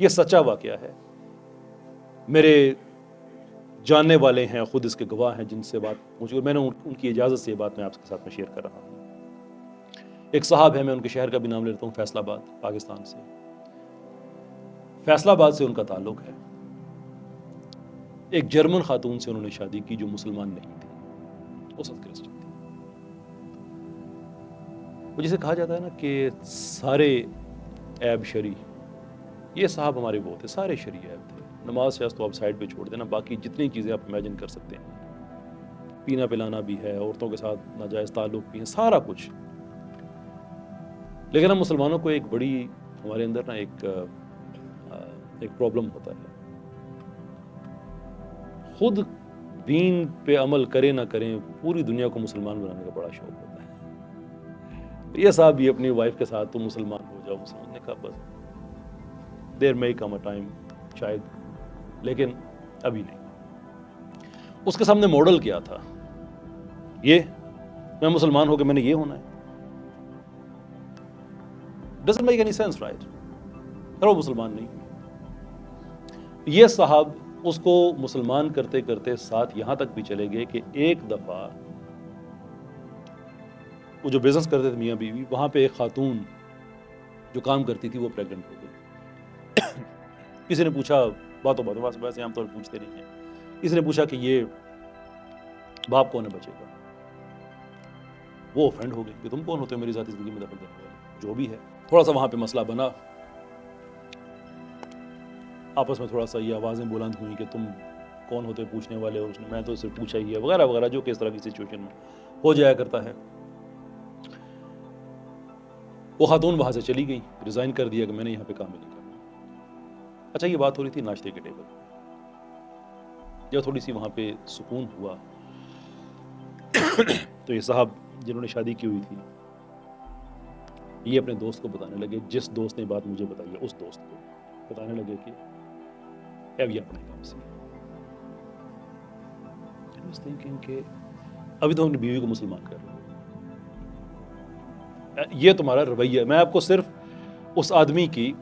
یہ سچا واقعہ ہے، میرے جاننے والے ہیں، خود اس کے گواہ ہیں جن سے بات مجھے، میں نے ان کی اجازت سے یہ بات میں آپ کے ساتھ میں شیئر کر رہا ہوں۔ ایک صاحب ہے، میں ان کے شہر کا بھی نام لیتا ہوں، فیصل آباد، پاکستان سے۔ فیصل آباد سے ان کا تعلق ہے، ایک جرمن خاتون سے انہوں نے شادی کی جو مسلمان نہیں تھی، اس وقت کرسچن تھی۔ وہ جسے کہا جاتا ہے نا کہ سارے عیب شرعی، یہ صاحب ہمارے وہ تھے، سارے شرعی عیب تھے۔ نماز شاز تو آپ سائڈ پہ چھوڑ دینا، باقی جتنی چیزیں آپ امیجن کر سکتے ہیں، پینا پلانا بھی ہے، عورتوں کے ساتھ ناجائز تعلق بھی ہے، سارا کچھ۔ لیکن ہم مسلمانوں کو ایک بڑی، ہمارے اندر نا ایک پرابلم ہوتا ہے، خود دین پہ عمل کریں نہ کریں، پوری دنیا کو مسلمان بنانے کا بڑا شوق ہوتا ہے۔ یہ صاحب بھی اپنی وائف کے ساتھ تم مسلمان ہو جاؤ، مسلمان نے کہا بس دیر میں کم اے ٹائم، شاید، لیکن ابھی نہیں۔ اس کے سامنے ماڈل کیا تھا؟ یہ میں مسلمان ہو کے میں نے یہ ہونا ہے؟ doesn't make any sense, right؟ پر وہ مسلمان نہیں۔ یہ صاحب اس کو مسلمان کرتے کرتے ساتھ یہاں تک بھی چلے گئے کہ ایک دفعہ وہ جو بزنس کرتے تھے میاں بیوی، وہاں پہ ایک خاتون جو کام کرتی تھی وہ پریگننٹ ہو گئی۔ کسی نے پوچھا، باتوں ویسے عام طور پر پوچھتے نہیں ہیں، کسی نے پوچھا کہ یہ باپ کون ہے بچے کا؟ وہ آفینڈ ہو گئی کہ تم کون ہوتے ہو میری ذاتی زندگی میں دخل دینے والے؟ جو بھی ہے، تھوڑا سا وہاں پہ مسئلہ بنا، آپس میں تھوڑا سا یہ آوازیں بلند ہوئیں کہ تم کون ہوتے پوچھنے والے، اور اس نے میں تو اسے پوچھا ہی ہے، وغیرہ وغیرہ، جو کہ اس طرح کی سچویشن میں ہو جایا کرتا ہے۔ وہ خاتون وہاں سے چلی گئی، ریزائن کر دیا کہ میں نے یہاں پہ کام ہی نہیں کرنا۔ اچھا، یہ بات ہو رہی تھی ناشتے کے ٹیبل پہ، جب تھوڑی سی وہاں پہ سکون ہوا تو یہ صاحب جنہوں نے شادی کی ہوئی تھی، یہ اپنے دوست کو بتانے لگے، جس دوست نے بات مجھے بتائی ہے اس دوست کو بتانے لگے کہ اب یہ اپنے کام سے، کہ ابھی تو اپنی بیوی کو مسلمان کر رہے ہو، یہ تمہارا رویہ۔ میں آپ کو صرف اس آدمی کی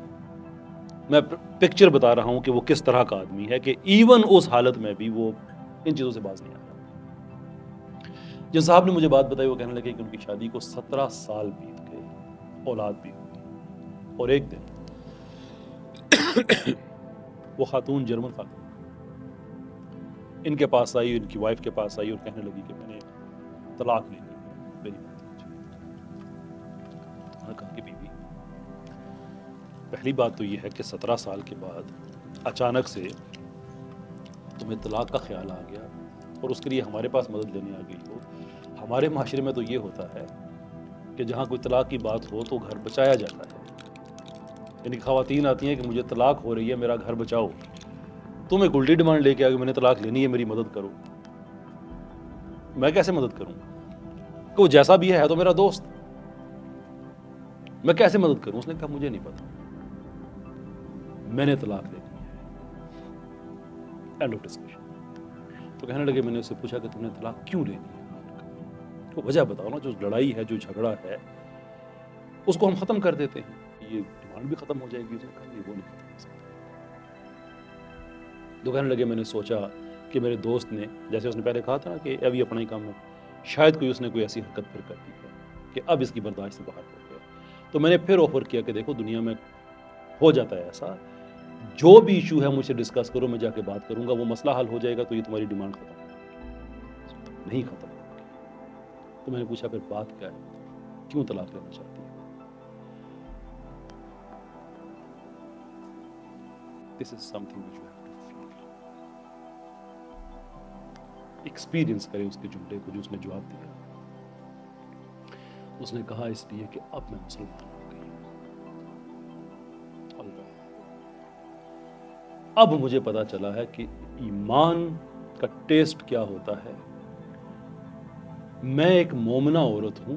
میں پکچر بتا رہا ہوں کہ وہ کس طرح کا آدمی ہے، کہ ایون اس حالت میں بھی وہ ان چیزوں سے باز نہیں آتا۔ جن صاحب نے مجھے بات بتائی وہ کہنے لگے کہ ان کی شادی کو 17 سال بیت گئے، اولاد بھی ہوئی، اور ایک دن وہ خاتون، جرمن خاتون، ان کے پاس آئی، ان کی وائف کے پاس آئی اور کہنے لگی کہ میں نے طلاق لینی ہے، میری بات سمجھو۔ انہوں نے کہا کہ بیوی، پہلی بات تو یہ ہے کہ 17 سال کے بعد اچانک سے تمہیں طلاق کا خیال آ گیا اور اس کے لیے ہمارے پاس مدد لینے آ گئی ہو۔ ہمارے معاشرے میں تو یہ ہوتا ہے کہ جہاں کوئی طلاق کی بات ہو تو گھر بچایا جاتا ہے، یعنی خواتین آتی ہیں کہ مجھے طلاق ہو رہی ہے، میرا گھر بچاؤ، تم ایک الٹی ڈیمانڈ لے کے آگے میں نے طلاق لینی ہے، میری مدد کرو۔ میں کیسے مدد کروں کہ وہ جیسا بھی ہے تو میرا دوست، میں کیسے مدد کروں؟ اس نے کہا مجھے نہیں پتا، میں نے طلاق لینی ہے، اینڈ آف ڈسکشن۔ تو کہنے لگے، میں نے اس سے پوچھا کہ تم نے طلاق کیوں لینی ہے؟ تو وجہ بتاؤ نا، جو لڑائی ہے، جو جھگڑا ہے، اس کو ہم ختم کر دیتے ہیں، یہ ڈیمانڈ بھی ختم ہو جائے گی۔ اس نے کہا یہ وہ نہیں ختم ہو سکتا۔ تو کہنے لگے، میں نے سوچا کہ میرے دوست نے، جیسے اس نے پہلے کہا تھا نا کہ اب یہ اپنا ہی کام ہے، شاید اس نے کوئی ایسی حرکت پھر کر دی ہے کہ اب اس کی برداشت سے باہر ہو گیا۔ تو میں نے پھر آفر کیا کہ دیکھو دنیا میں ہو جاتا ہے ایسا، جو بھی ایشو ہے مجھ سے ڈسکس کرو، میں جا کے بات کروں گا، وہ مسئلہ حل ہو جائے گا، تو یہ تمہاری ڈیمانڈ ختم نہیں ختم ہوگی۔ تو میں نے پوچھا پھر بات کیا ہے، کیوں طلاق لینا چاہتی ہے؟ This is something which you have to feel. Experience کرے اس کے جملے کو جو اس نے جواب دیا۔ اس نے کہا اس لیے کہ اب میں مسلمان ہو گئی ہوں، اب مجھے پتا چلا ہے کہ ایمان کا ٹیسٹ کیا ہوتا ہے۔ میں ایک مومنہ عورت ہوں،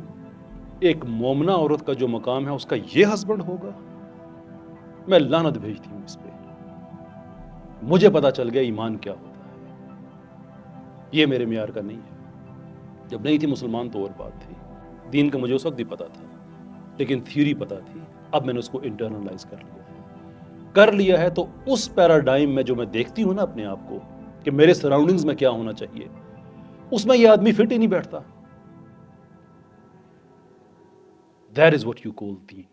ایک مومنہ عورت کا جو مقام ہے اس کا یہ ہسبینڈ ہوگا، میں لعنت بھیجتی ہوں اس پہ۔ مجھے پتا چل گیا ایمان کیا ہوتا ہے، یہ میرے معیار کا نہیں ہے۔ جب نہیں تھی مسلمان تو اور بات تھی، دین کا مجھے اس وقت بھی پتا تھا، لیکن تھیوری پتا تھی، اب میں نے اس کو انٹرنلائز کر لیا ہے۔ کر لیا ہے تو اس پیراڈائم میں جو میں دیکھتی ہوں نا اپنے آپ کو کہ میرے سراؤنڈنگز میں کیا ہونا چاہیے، اس میں یہ آدمی فٹ ہی نہیں بیٹھتا. That is what you call deen.